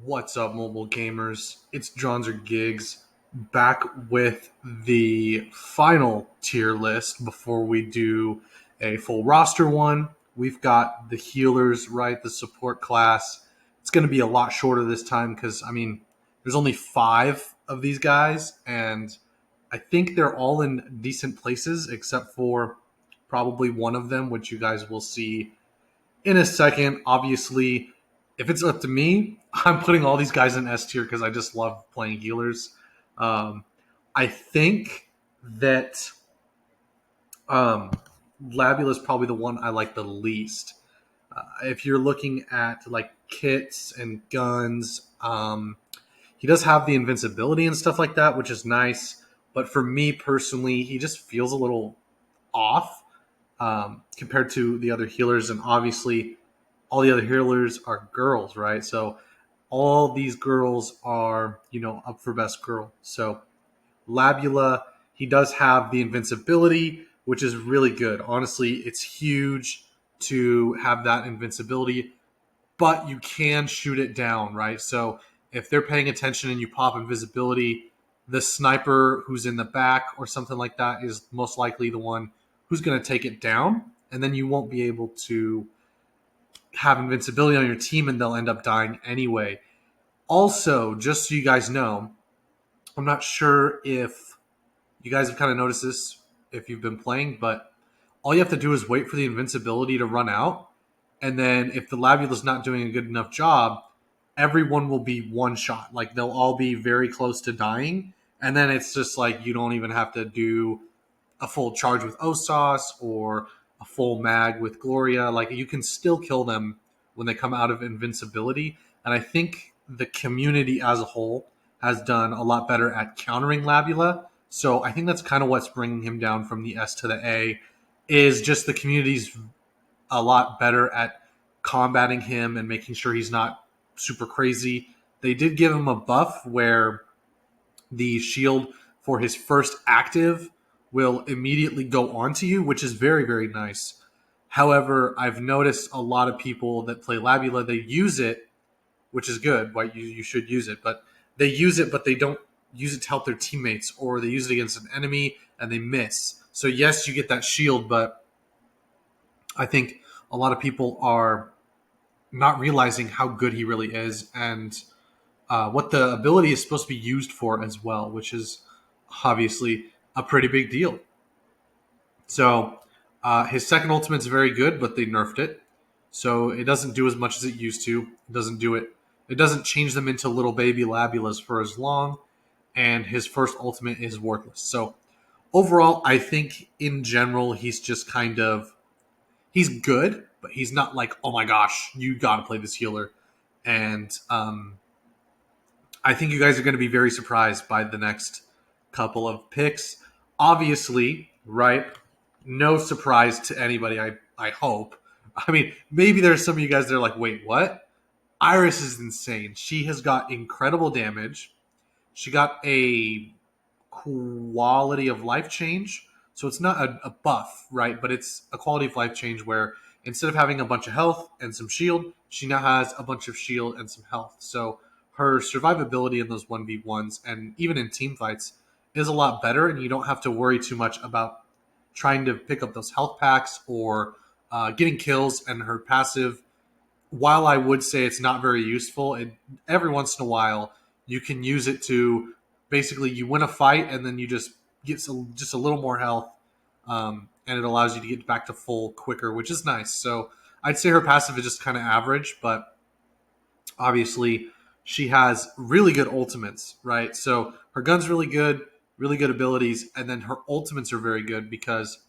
What's up, mobile gamers? It's Johns or Gigs back with the final tier list before we do a full roster one. We've got the healers, right? The support class. It's going to be a lot shorter this time because, there's only five of these guys, and I think they're all in decent places except for probably one of them, which you guys will see in a second. Obviously, if it's up to me, I'm putting all these guys in S tier because I just love playing healers. Um, I think that um, Labula is probably the one I like the least. If you're looking at like kits and guns, he does have the invincibility and stuff like that, which is nice. But for me personally, he just feels a little off compared to the other healers. And obviously, all the other healers are girls, right? So all these girls are, up for best girl. So Labula, he does have the invincibility, which is really good. Honestly, it's huge to have that invincibility, but you can shoot it down, right? So if they're paying attention and you pop invisibility, the sniper who's in the back or something like that is most likely the one who's going to take it down, and then you won't be able to have invincibility on your team and they'll end up dying anyway. Also, just so you guys know, I'm not sure if you guys have kind of noticed this if you've been playing, but all you have to do is wait for the invincibility to run out. And then if the Labula's not doing a good enough job, everyone will be one shot. Like they'll all be very close to dying. And then it's just like you don't even have to do a full charge with Osas or a full mag with Gloria. Like you can still kill them when they come out of invincibility. And I think the community as a whole has done a lot better at countering Labula. So I think that's kind of what's bringing him down from the S to the A is just the community's a lot better at combating him and making sure he's not super crazy. They did give him a buff where the shield for his first active will immediately go onto you, which is very, very nice. However, I've noticed a lot of people that play Labula, they use it, which is good, right? You should use it, but they use it, but they don't use it to help their teammates, or they use it against an enemy and they miss. So yes, you get that shield, but I think a lot of people are not realizing how good he really is and what the ability is supposed to be used for as well, which is obviously a pretty big deal. So his second ultimate is very good, but they nerfed it, so it doesn't do as much as it used to. It doesn't do it. It doesn't change them into little baby Labulas for as long, and his first ultimate is worthless. So overall, I think in general he's just kind of he's good, but he's not like, oh my gosh, you got to play this healer. And I think you guys are going to be very surprised by the next couple of picks. Obviously, right? No surprise to anybody, I hope. I mean, maybe there's some of you guys that are like, wait, what? Iris is insane. She has got incredible damage. She got a quality of life change. So it's not a buff, right? But it's a quality of life change where instead of having a bunch of health and some shield, she now has a bunch of shield and some health. So her survivability in those 1v1s and even in team fights is a lot better, and you don't have to worry too much about trying to pick up those health packs or getting kills. And her passive, while I would say it's not very useful, every once in a while you can use it to basically you win a fight and then you just get just a little more health, and it allows you to get back to full quicker, which is nice. So I'd say her passive is just kind of average, but obviously she has really good ultimates, right? So her gun's really good abilities, and then her ultimates are very good because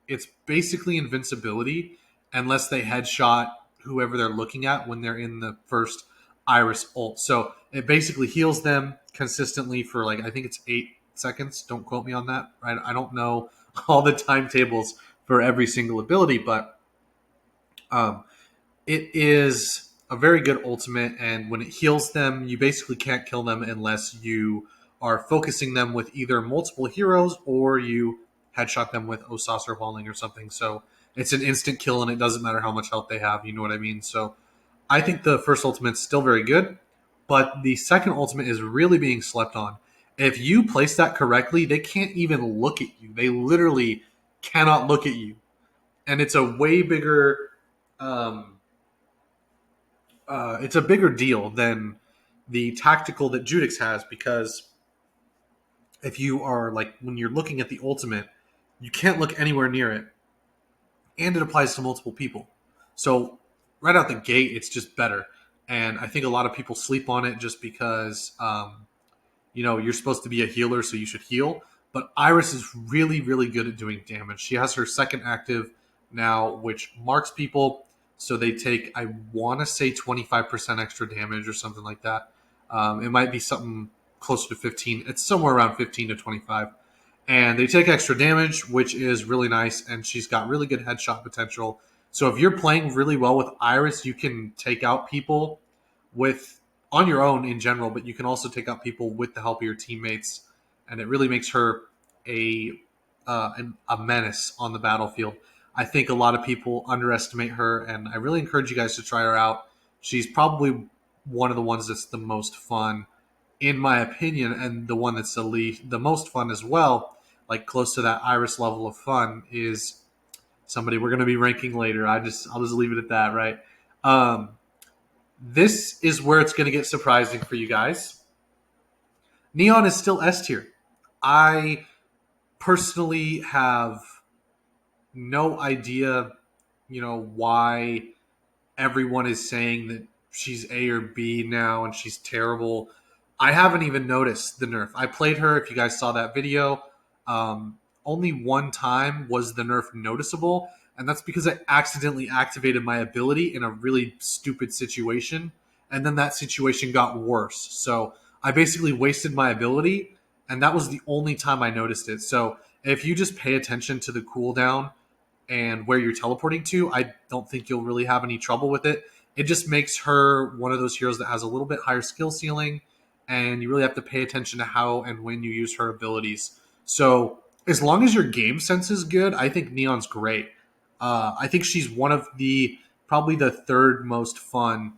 it's basically invincibility unless they headshot whoever they're looking at when they're in the first Iris ult. So it basically heals them consistently for like I think it's 8 seconds. Don't quote me on that. Right? I don't know all the timetables for every single ability, but um, it is a very good ultimate, and when it heals them, you basically can't kill them unless you are focusing them with either multiple heroes or you headshot them with Osas or Falling or something. So it's an instant kill, and it doesn't matter how much health they have. You know what I mean? So I think the first ultimate's still very good. but the second ultimate is really being slept on. If you place that correctly, they can't even look at you. They literally cannot look at you, and it's a way bigger, um, it's a bigger deal than the tactical that Judix has, because if you are like when you're looking at the ultimate, you can't look anywhere near it, and it applies to multiple people. So right out the gate, it's just better. And I think a lot of people sleep on it just because you're supposed to be a healer, so you should heal. But Iris is really, really good at doing damage. She has her second active now, which marks people, so they take, I want to say, 25% extra damage or something like that. It might be something closer to 15. It's somewhere around 15 to 25. And they take extra damage, which is really nice. And she's got really good headshot potential. So if you're playing really well with Iris, you can take out people with on your own in general, but you can also take out people with the help of your teammates, and it really makes her a a menace on the battlefield. I think a lot of people underestimate her, and I really encourage you guys to try her out. She's probably one of the ones that's the most fun, in my opinion, and the one that's the most fun as well. Like close to that Iris level of fun is somebody we're going to be ranking later. I'll just leave it at that, right? Um, this is where it's going to get surprising for you guys. Neon is still S tier. I personally have no idea, why everyone is saying that she's A or B now and she's terrible. I haven't even noticed the nerf. I played her, if you guys saw that video. Only one time was the nerf noticeable, and that's because I accidentally activated my ability in a really stupid situation, and then that situation got worse. So I basically wasted my ability, and that was the only time I noticed it. So if you just pay attention to the cooldown and where you're teleporting to, I don't think you'll really have any trouble with it. It just makes her one of those heroes that has a little bit higher skill ceiling, and you really have to pay attention to how and when you use her abilities. So as long as your game sense is good, I think Neon's great. I think she's one of the probably the third most fun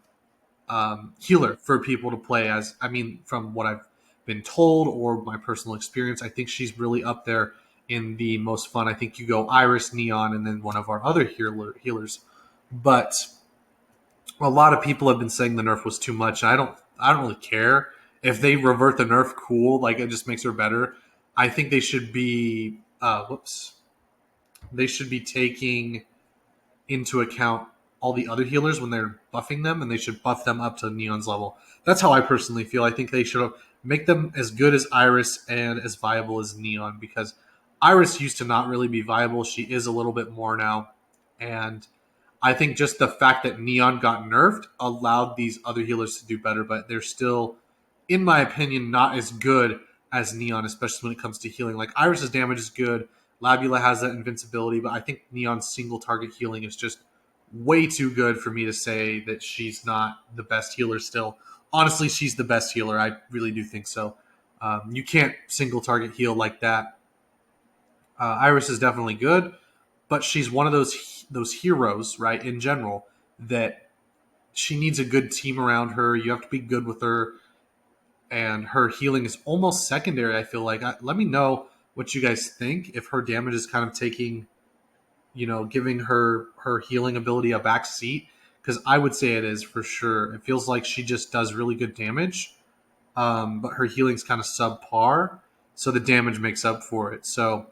healer for people to play as. I mean, from what I've been told or my personal experience, I think she's really up there in the most fun. I think you go Iris, Neon, and then one of our other healers. But a lot of people have been saying the nerf was too much. I don't really care if they revert the nerf. Cool, like it just makes her better. I think they should be they should be taking into account all the other healers when they're buffing them, and they should buff them up to Neon's level. That's how I personally feel. I think they should make them as good as Iris and as viable as Neon, because Iris used to not really be viable. She is a little bit more now, and I think just the fact that Neon got nerfed allowed these other healers to do better, but they're still, in my opinion, not as good as Neon, especially when it comes to healing. Like Iris's damage is good, Labula has that invincibility, but I think Neon's single target healing is just way too good for me to say that she's not the best healer still. Honestly, she's the best healer. I really do think so. You can't single target heal like that. Iris is definitely good, but she's one of those heroes, right? In general, that she needs a good team around her. You have to be good with her, and her healing is almost secondary. I feel like. Let me know what you guys think. If her damage is kind of taking, giving her healing ability a back seat, because I would say it is for sure. It feels like she just does really good damage, but her healing's kind of subpar, so the damage makes up for it. So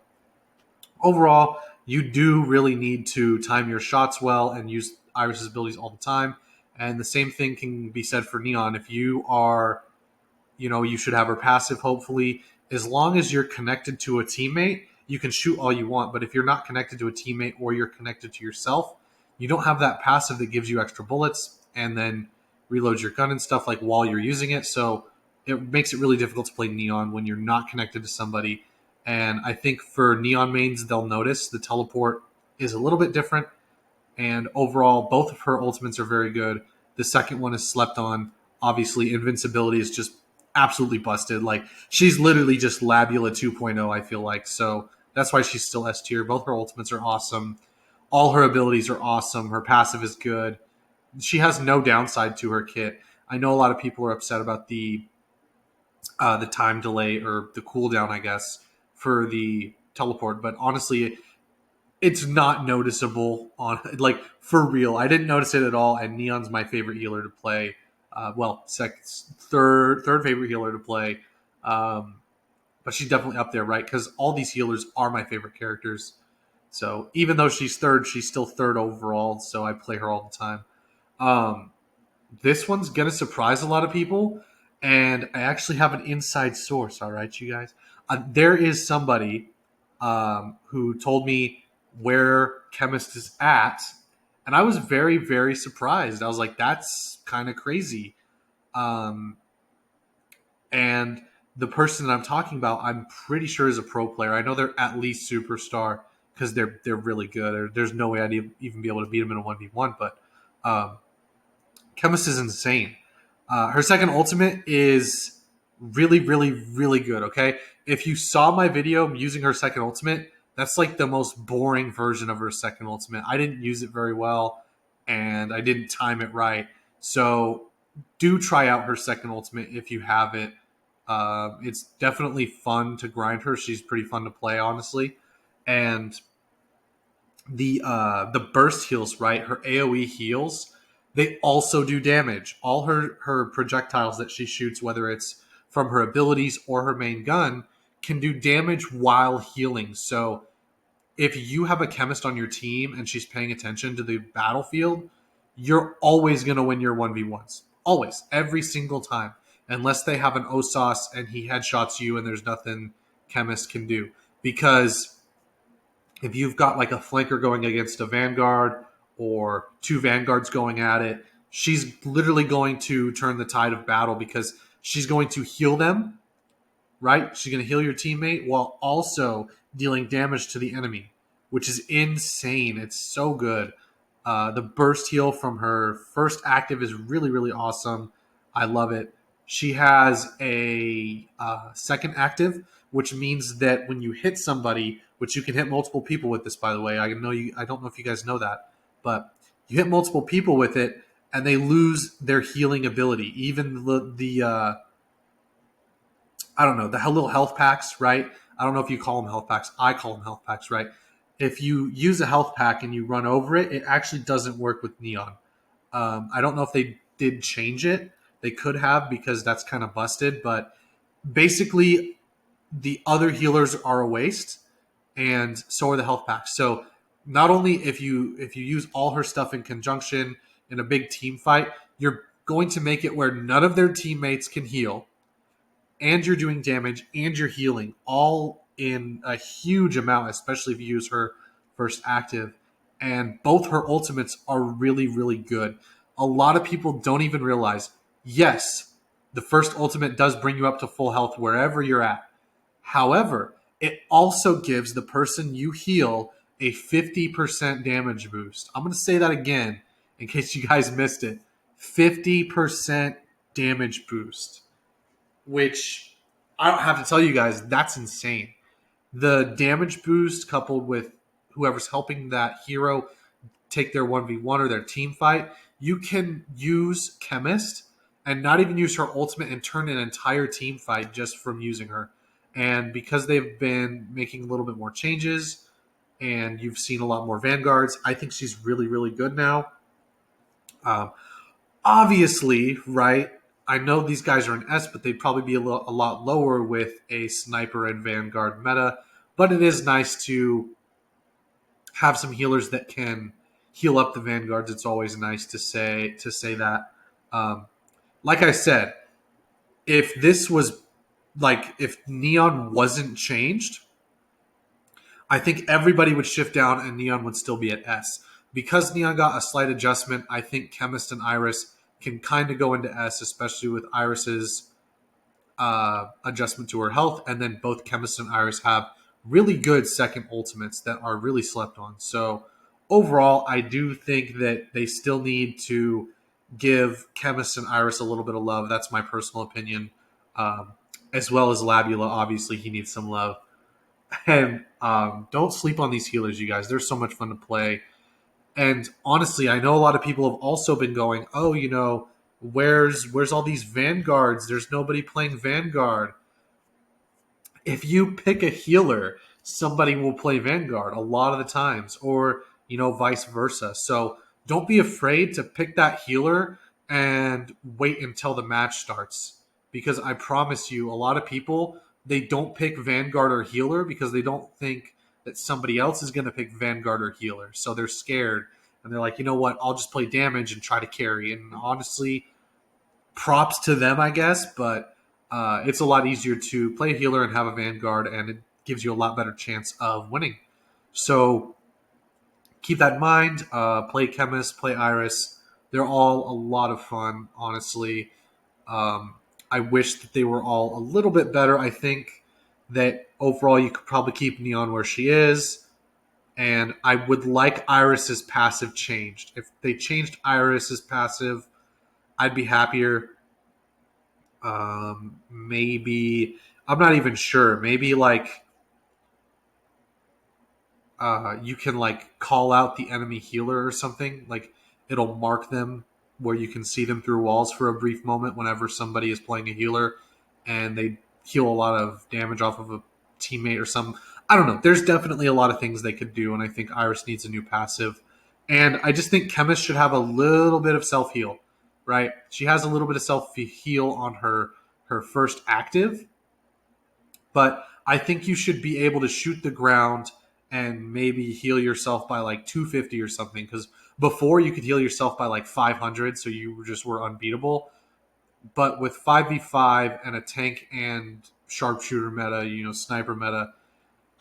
overall, you do really need to time your shots well and use Iris's abilities all the time. And the same thing can be said for Neon. If you are, you should have her passive, hopefully. As long as you're connected to a teammate, you can shoot all you want. But if you're not connected to a teammate or you're connected to yourself, you don't have that passive that gives you extra bullets and then reloads your gun and stuff like while you're using it. So it makes it really difficult to play Neon when you're not connected to somebody. And I think for Neon mains, they'll notice the teleport is a little bit different. And overall, both of her ultimates are very good. The second one is slept on. Obviously, invincibility is just absolutely busted. Like, she's literally just Labula 2.0, I feel like. So that's why she's still S tier. Both her ultimates are awesome. All her abilities are awesome. Her passive is good. She has no downside to her kit. I know a lot of people are upset about the time delay or the cooldown, I guess, for the teleport, but honestly, it's not noticeable on like for real. I didn't notice it at all, and Neon's my favorite healer to play. Third favorite healer to play. Um, but she's definitely up there, right? Because all these healers are my favorite characters. So even though she's third, she's still third overall. So I play her all the time. Um, this one's gonna surprise a lot of people, and I actually have an inside source. All right, you guys. There is somebody who told me where Chemist is at, and I was very, very surprised. I was like, "That's kind of crazy." Um, and the person that I'm talking about, I'm pretty sure is a pro player. I know they're at least superstar because they're really good. There's no way I'd even be able to beat them in a 1v1. But um, Chemist is insane. Her second ultimate is really, really, really good. Okay, if you saw my video using her second ultimate, that's like the most boring version of her second ultimate. I didn't use it very well, and I didn't time it right. So do try out her second ultimate if you have it. It's definitely fun to grind her. She's pretty fun to play, honestly. And the burst heals, right? Her AoE heals, they also do damage. All her projectiles that she shoots, whether it's from her abilities or her main gun, can do damage while healing. So if you have a chemist on your team and she's paying attention to the battlefield, you're always going to win your 1v1s. Always. Every single time. Unless they have an Osas and he headshots you and there's nothing chemist can do. Because if you've got like a flanker going against a vanguard or two vanguards going at it, she's literally going to turn the tide of battle because she's going to heal them, right? She's going to heal your teammate while also dealing damage to the enemy, which is insane. It's so good. The burst heal from her first active is really, really awesome. I love it. She has a second active, which means that when you hit somebody, which you can hit multiple people with this, by the way. I know you. I don't know if you guys know that, but you hit multiple people with it, and they lose their healing ability. Even the I don't know, the little health packs, right? I don't know if you call them health packs. I call them health packs, right? If you use a health pack and you run over it, it actually doesn't work with Neon. I don't know if they did change it. They could have because that's kind of busted. But basically, the other healers are a waste, and so are the health packs. So not only if you use all her stuff in conjunction in a big team fight, you're going to make it where none of their teammates can heal and you're doing damage and you're healing all in a huge amount, especially if you use her first active. And both her ultimates are really, really good. A lot of people don't even realize, yes, the first ultimate does bring you up to full health wherever you're at. However, it also gives the person you heal a 50% damage boost. I'm going to say that again in case you guys missed it. 50% damage boost, which I don't have to tell you guys, that's insane. The damage boost coupled with whoever's helping that hero take their 1v1 or their team fight, you can use Chemist and not even use her ultimate and turn an entire team fight just from using her. And because they've been making a little bit more changes and you've seen a lot more Vanguards, I think she's really, really good now. Um, Obviously, right? I know these guys are an S, but they'd probably be a lot lower with a sniper and vanguard meta. But it is nice to have some healers that can heal up the vanguards. It's always nice to say that. Um, like I said, if this was like if Neon wasn't changed, I think everybody would shift down and Neon would still be at S. Because Neon got a slight adjustment, I think Chemist and Iris can kind of go into S, especially with Iris's adjustment to her health. And then both Chemist and Iris have really good second ultimates that are really slept on. So overall, I do think that they still need to give Chemist and Iris a little bit of love. That's my personal opinion. As well as Labula, obviously, he needs some love. And don't sleep on these healers, you guys. They're so much fun to play. And honestly, I know a lot of people have also been going, oh, Where's all these vanguards? There's nobody playing vanguard. If you pick a healer, somebody will play vanguard a lot of the times, or vice versa. So don't be afraid to pick that healer and wait until the match starts, because I promise you, a lot of people, they don't pick vanguard or healer because they don't think that somebody else is going to pick vanguard or healer, so they're scared, and they're like, you know what, I'll just play damage and try to carry. And honestly, props to them, I guess, but it's a lot easier to play a healer and have a vanguard, and it gives you a lot better chance of winning. So keep that in mind. Play Chemist, play Iris. They're all a lot of fun, honestly. Um, I wish that they were all a little bit better. I think that overall you could probably keep Neon where she is. And I would like Iris's passive changed. If they changed Iris's passive, I'd be happier. Maybe I'm not even sure. Maybe like you can like call out the enemy healer or something. Like it'll mark them where you can see them through walls for a brief moment whenever somebody is playing a healer, and they heal a lot of damage off of a teammate or something. I don't know. There's definitely a lot of things they could do, and I think Iris needs a new passive. And I just think Chemist should have a little bit of self heal, right? She has a little bit of self heal on her first active, but I think you should be able to shoot the ground and maybe heal yourself by like 250 or something. Because before you could heal yourself by like 500, so you just were unbeatable. But with 5v5 and a tank and sharpshooter meta, sniper meta,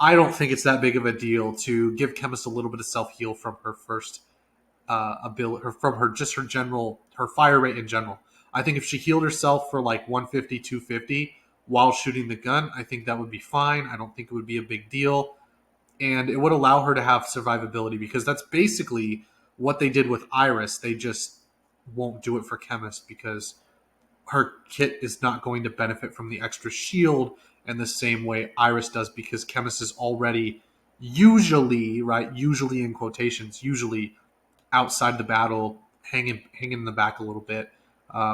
I don't think it's that big of a deal to give Chemist a little bit of self heal from her first ability, or from her general, her fire rate in general. I think if she healed herself for like 150, 250 while shooting the gun, I think that would be fine. I don't think it would be a big deal, and it would allow her to have survivability, because that's basically what they did with Iris. They just won't do it for Chemist because her kit is not going to benefit from the extra shield in the same way Iris does, because Chemist is already usually, right, usually in quotations, usually outside the battle, hanging in the back a little bit,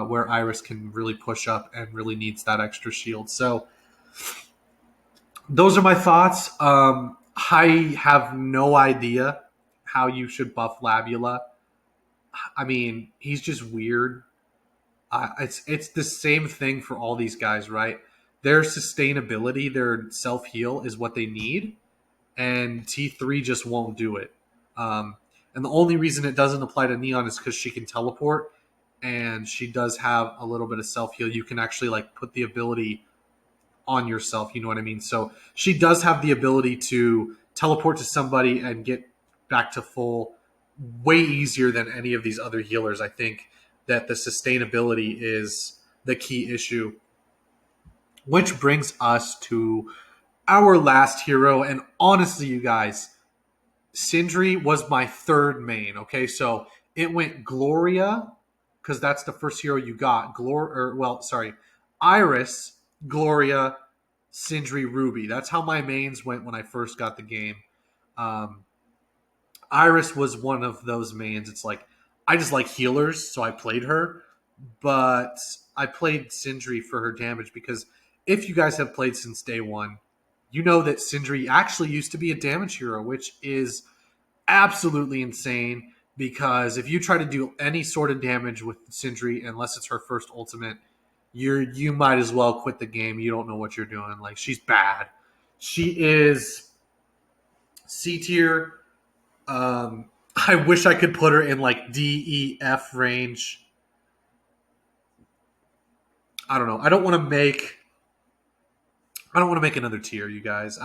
where Iris can really push up and really needs that extra shield. So those are my thoughts. I have no idea how you should buff Labula. I mean, he's just weird. It's the same thing for all these guys, right? Their sustainability, their self heal is what they need, and T3 just won't do it. Um, and the only reason it doesn't apply to Neon is because she can teleport, and she does have a little bit of self heal. You can actually like put the ability on yourself. You know what I mean? So she does have the ability to teleport to somebody and get back to full way easier than any of these other healers. I think that the sustainability is the key issue, which brings us to our last hero. And honestly, you guys, Sindri was my third main. Okay, so it went Gloria, because that's the first hero you got. Iris, Gloria, Sindri, Ruby. That's how my mains went when I first got the game. Um, Iris was one of those mains. It's like I just like healers, so I played her, but I played Sindri for her damage, because if you guys have played since day one, you know that Sindri actually used to be a damage hero, which is absolutely insane, because if you try to do any sort of damage with Sindri, unless it's her first ultimate, you might as well quit the game. You don't know what you're doing. Like, she's bad. She is C tier. I wish I could put her in like D, E, F range. I don't know. I don't want to make another tier, you guys.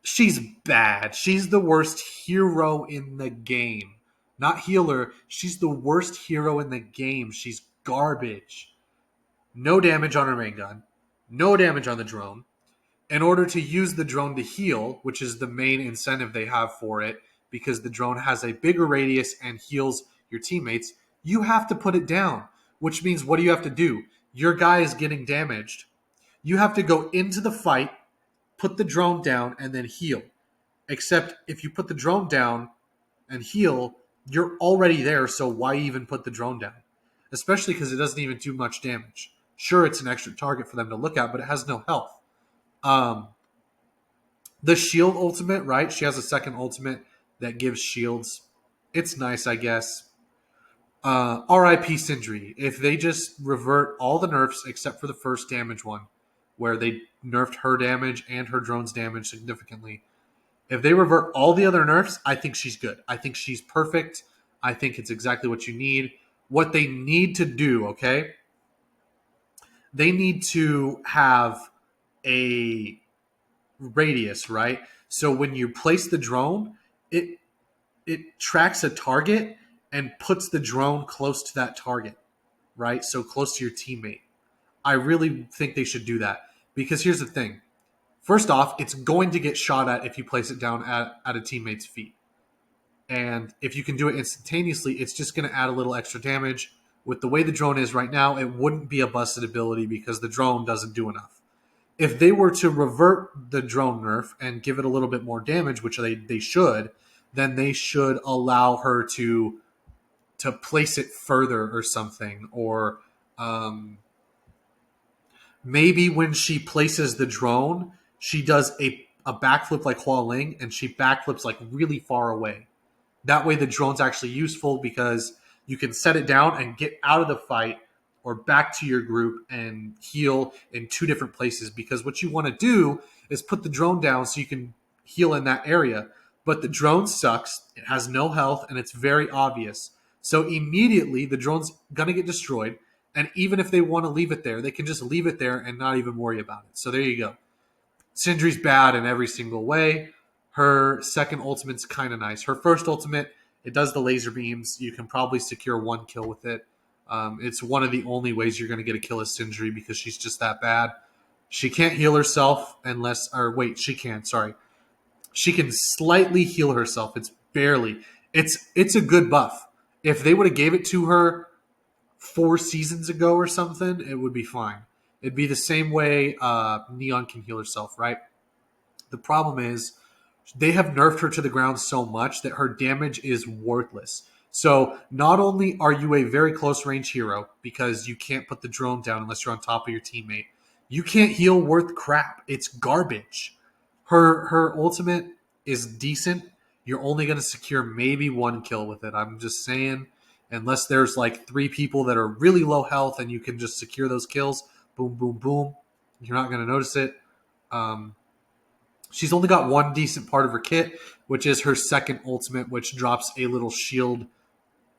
She's bad. She's the worst hero in the game. Not healer. She's the worst hero in the game. She's garbage. No damage on her main gun. No damage on the drone. In order to use the drone to heal, which is the main incentive they have for it, because the drone has a bigger radius and heals your teammates, you have to put it down. Which means, what do you have to do? Your guy is getting damaged. You have to go into the fight, put the drone down, and then heal. Except if you put the drone down and heal, you're already there, so why even put the drone down? especially because it doesn't even do much damage. Sure, it's an extra target for them to look at, but it has no health. Um, the shield ultimate, right? She has a second ultimate that gives shields. It's nice, I guess. RIP Sindri. If they just revert all the nerfs except for the first damage one, where they nerfed her damage and her drone's damage significantly, if they revert all the other nerfs, I think she's good. I think she's perfect. I think it's exactly what you need. What they need to do, okay? They need to have a radius, right? So when you place the drone, it it tracks a target and puts the drone close to that target, right? So close to your teammate. I really think they should do that because here's the thing. First off, it's going to get shot at if you place it down at a teammate's feet. And if you can do it instantaneously, it's just going to add a little extra damage. With the way the drone is right now, it wouldn't be a busted ability because the drone doesn't do enough. If they were to revert the drone nerf and give it a little bit more damage, which they should, then they should allow her to place it further or something. Or maybe when she places the drone, she does a backflip like Hua Ling and she backflips like really far away. That way the drone's actually useful because you can set it down and get out of the fight or back to your group and heal in two different places. Because what you want to do is put the drone down so you can heal in that area. But the drone sucks, it has no health, and it's very obvious. So immediately the drone's going to get destroyed. And even if they want to leave it there, they can just leave it there and not even worry about it. So there you go. Sindri's bad in every single way. Her second ultimate's kind of nice. Her first ultimate, it does the laser beams. You can probably secure one kill with it. It's one of the only ways you're going to get a kill as Sindri because she's just that bad. She can't heal herself unless, or wait, she can. Sorry, she can slightly heal herself. It's barely. It's a good buff. If they would have gave it to her 4 seasons ago or something, it would be fine. It'd be the same way Neon can heal herself, right? The problem is they have nerfed her to the ground so much that her damage is worthless. So not only are you a very close range hero because you can't put the drone down unless you're on top of your teammate, you can't heal worth crap. It's garbage. Her ultimate is decent. You're only going to secure maybe one kill with it. I'm just saying, unless there's like 3 people that are really low health and you can just secure those kills, boom, boom, boom, you're not going to notice it. She's only got one decent part of her kit, which is her second ultimate, which drops a little shield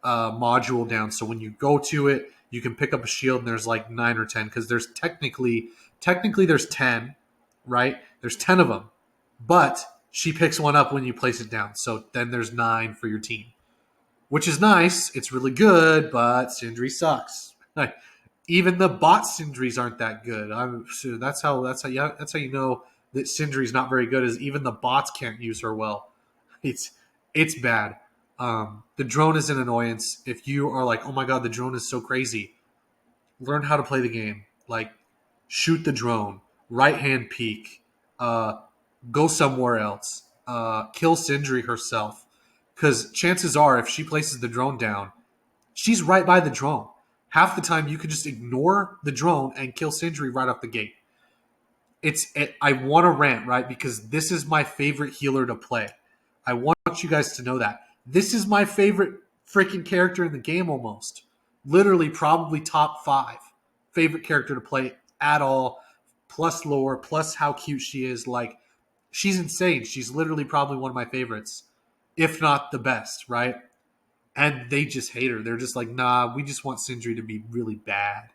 module down. So when you go to it, you can pick up a shield, and there's like 9 or 10 because there's technically there's 10, right? There's 10 of them, but she picks one up when you place it down. So then there's 9 for your team, which is nice. It's really good, but Sindri sucks. Even the bot Sindris aren't that good. That's how you know that Sindri's not very good. Is even the bots can't use her well. It's bad. The drone is an annoyance. If you are like, oh my god, the drone is so crazy, learn how to play the game. Like, shoot the drone, right hand peek, go somewhere else, kill Sindri herself. Because chances are, if she places the drone down, she's right by the drone. Half the time, you could just ignore the drone and kill Sindri right off the gate. I want to rant, right? Because this is my favorite healer to play. I want you guys to know that. This is my favorite freaking character in the game almost. Literally probably top 5 favorite character to play at all. Plus lore, plus how cute she is. Like, she's insane. She's literally probably one of my favorites, if not the best, right? And they just hate her. They're just like, nah, we just want Sindri to be really bad.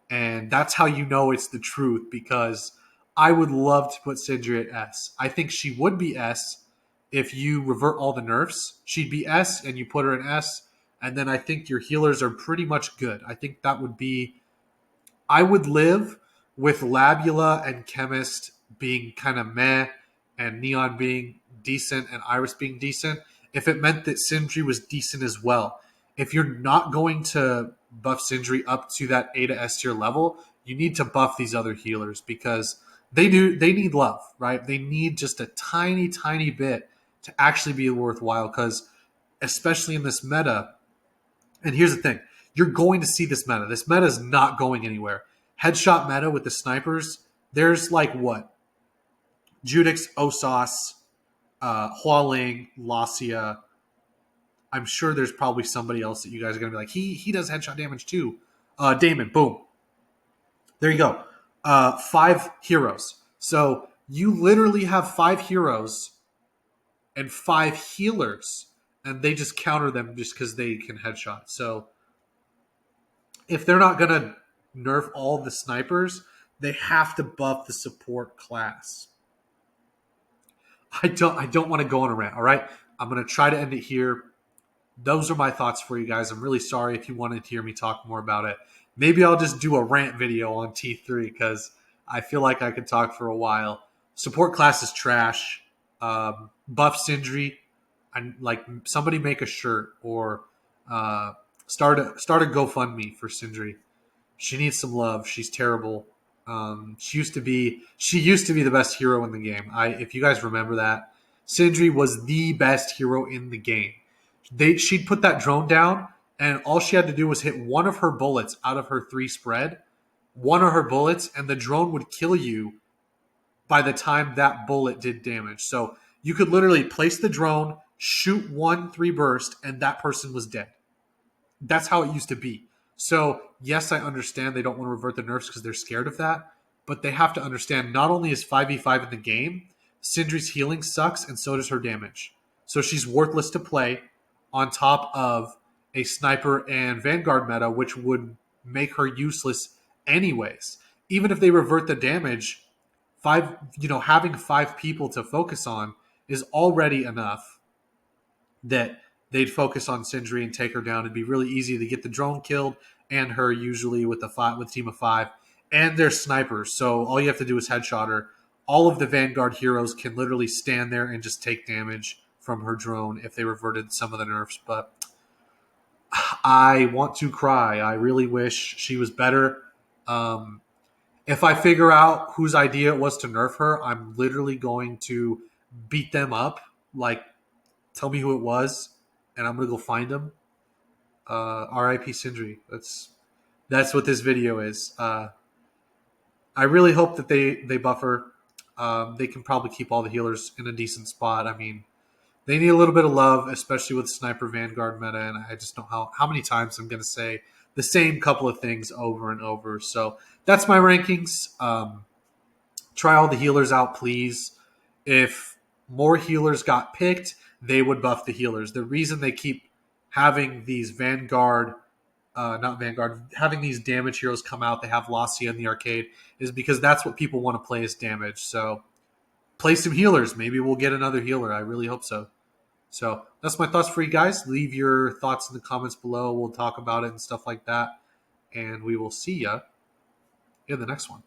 And that's how you know it's the truth, because I would love to put Sindri at S. I think she would be S if you revert all the nerfs. She'd be S and you put her in S. And then I think your healers are pretty much good. I think that would be... I would live with Labula and Chemist being kind of meh and Neon being decent and Iris being decent if it meant that Sindri was decent as well. If you're not going to buff Sindri up to that A to S tier level, you need to buff these other healers because they need love, right? They need just a tiny, tiny bit to actually be worthwhile, because especially in this meta, and here's the thing, You're going to see this meta. This meta is not going anywhere. Headshot meta with the snipers, there's like what? Judix, Osas, Hualing, Lacia. I'm sure there's probably somebody else that you guys are going to be like, he does headshot damage too. Damon, boom. There you go. 5 heroes. So you literally have 5 heroes and 5 healers, and they just counter them just because they can headshot. So if they're not going to nerf all the snipers, they have to buff the support class. I don't want to go on a rant, all right? I'm going to try to end it here. Those are my thoughts for you guys. I'm really sorry if you wanted to hear me talk more about it. Maybe I'll just do a rant video on T3 because I feel like I could talk for a while. Support class is trash. Buff Sindri. And like somebody make a shirt or start a GoFundMe for Sindri. She needs some love. She's terrible. She used to be the best hero in the game. If you guys remember that, Sindri was the best hero in the game. She'd put that drone down, and all she had to do was hit one of her bullets out of her 3 spread, one of her bullets, and the drone would kill you by the time that bullet did damage. So you could literally place the drone, shoot 1 3 burst, and that person was dead. That's how it used to be. So, yes, I understand they don't want to revert the nerfs because they're scared of that, but they have to understand not only is 5v5 in the game, Sindri's healing sucks, and so does her damage. So she's worthless to play on top of a sniper and vanguard meta, which would make her useless anyways. Even if they revert the damage, having 5 people to focus on is already enough that they'd focus on Sindri and take her down. It'd be really easy to get the drone killed and her usually with a team of 5. And they're snipers, so all you have to do is headshot her. All of the Vanguard heroes can literally stand there and just take damage from her drone if they reverted some of the nerfs. But I want to cry. I really wish she was better. If I figure out whose idea it was to nerf her, I'm literally going to beat them up. Like, tell me who it was, and I'm going to go find them. R.I.P. Sindri. That's what this video is. I really hope that they buff her. They can probably keep all the healers in a decent spot. I mean, they need a little bit of love, especially with Sniper Vanguard meta, and I just don't know how many times I'm going to say the same couple of things over and over. So that's my rankings. Try all the healers out, please. If more healers got picked, they would buff the healers. The reason they keep having these having these damage heroes come out, they have Lacia in the arcade, is because that's what people want to play as damage. So play some healers. Maybe we'll get another healer. I really hope so. So that's my thoughts for you guys. Leave your thoughts in the comments below. We'll talk about it and stuff like that. And we will see ya in the next one.